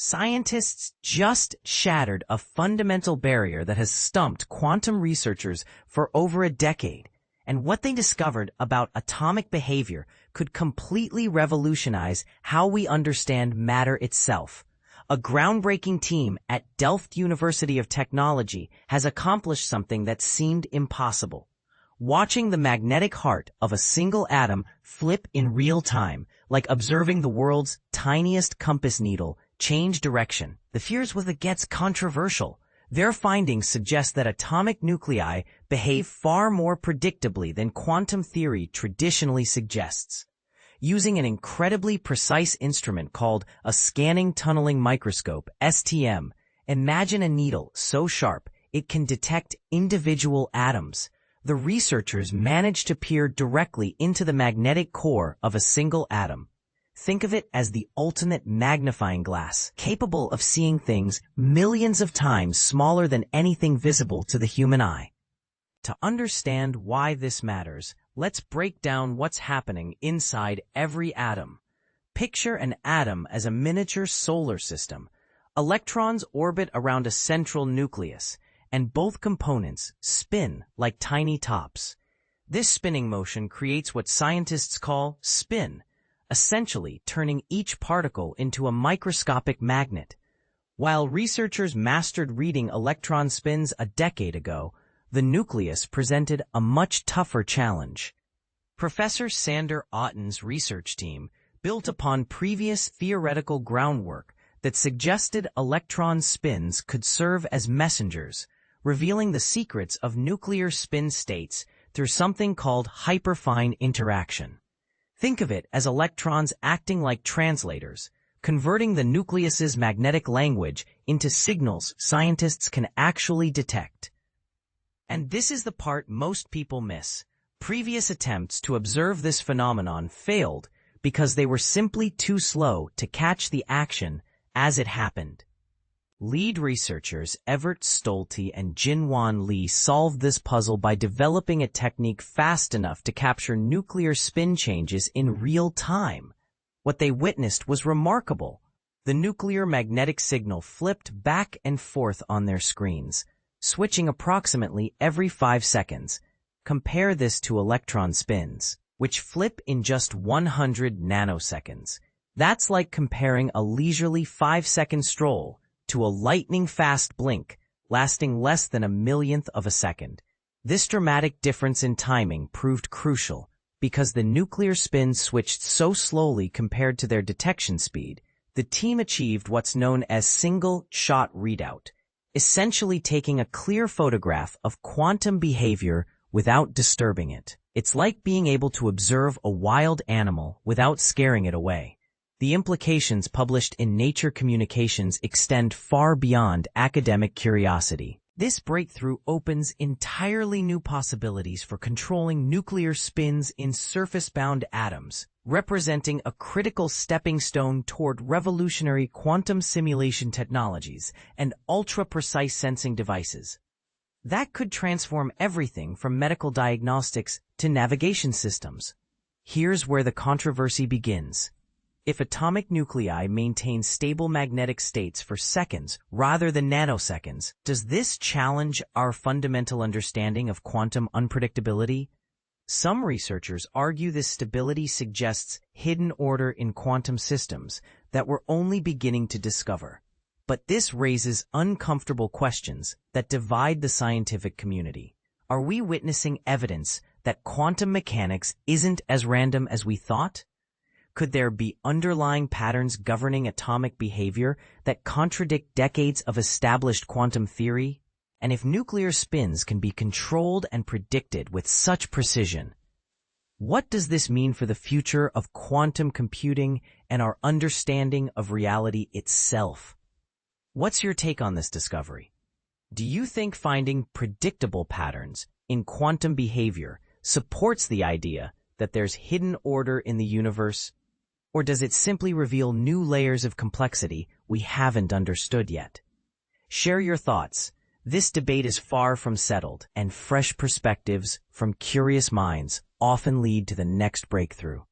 Scientists just shattered a fundamental barrier that has stumped quantum researchers for over a decade, and what they discovered about atomic behavior could completely revolutionize how we understand matter itself. A groundbreaking team at Delft University of Technology has accomplished something that seemed impossible. Watching the magnetic heart of a single atom flip in real time, like observing the world's tiniest compass needle change direction. The fears with it gets controversial. Their findings suggest that atomic nuclei behave far more predictably than quantum theory traditionally suggests. Using an incredibly precise instrument called a scanning tunneling microscope, STM, imagine a needle so sharp it can detect individual atoms. The researchers managed to peer directly into the magnetic core of a single atom. Think of it as the ultimate magnifying glass, capable of seeing things millions of times smaller than anything visible to the human eye. To understand why this matters, let's break down what's happening inside every atom. Picture an atom as a miniature solar system. Electrons orbit around a central nucleus, and both components spin like tiny tops. This spinning motion creates what scientists call spin, essentially turning each particle into a microscopic magnet. While researchers mastered reading electron spins a decade ago, the nucleus presented a much tougher challenge. Professor Sander Otten's research team built upon previous theoretical groundwork that suggested electron spins could serve as messengers, revealing the secrets of nuclear spin states through something called hyperfine interaction. Think of it as electrons acting like translators, converting the nucleus's magnetic language into signals scientists can actually detect. And this is the part most people miss. Previous attempts to observe this phenomenon failed because they were simply too slow to catch the action as it happened. Lead researchers Evert Stolte and Jinwan Li solved this puzzle by developing a technique fast enough to capture nuclear spin changes in real time. What they witnessed was remarkable. The nuclear magnetic signal flipped back and forth on their screens, switching approximately every 5 seconds. Compare this to electron spins, which flip in just 100 nanoseconds. That's like comparing a leisurely 5-second stroll to a lightning-fast blink, lasting less than a millionth of a second. This dramatic difference in timing proved crucial because the nuclear spins switched so slowly compared to their detection speed. The team achieved what's known as single-shot readout, essentially taking a clear photograph of quantum behavior without disturbing it. It's like being able to observe a wild animal without scaring it away. The implications published in Nature Communications extend far beyond academic curiosity. This breakthrough opens entirely new possibilities for controlling nuclear spins in surface-bound atoms, representing a critical stepping stone toward revolutionary quantum simulation technologies and ultra-precise sensing devices. That could transform everything from medical diagnostics to navigation systems. Here's where the controversy begins. If atomic nuclei maintain stable magnetic states for seconds rather than nanoseconds, does this challenge our fundamental understanding of quantum unpredictability? Some researchers argue this stability suggests hidden order in quantum systems that we're only beginning to discover. But this raises uncomfortable questions that divide the scientific community. Are we witnessing evidence that quantum mechanics isn't as random as we thought? Could there be underlying patterns governing atomic behavior that contradict decades of established quantum theory? And if nuclear spins can be controlled and predicted with such precision, what does this mean for the future of quantum computing and our understanding of reality itself? What's your take on this discovery? Do you think finding predictable patterns in quantum behavior supports the idea that there's hidden order in the universe? Or does it simply reveal new layers of complexity we haven't understood yet? Share your thoughts. This debate is far from settled, and fresh perspectives from curious minds often lead to the next breakthrough.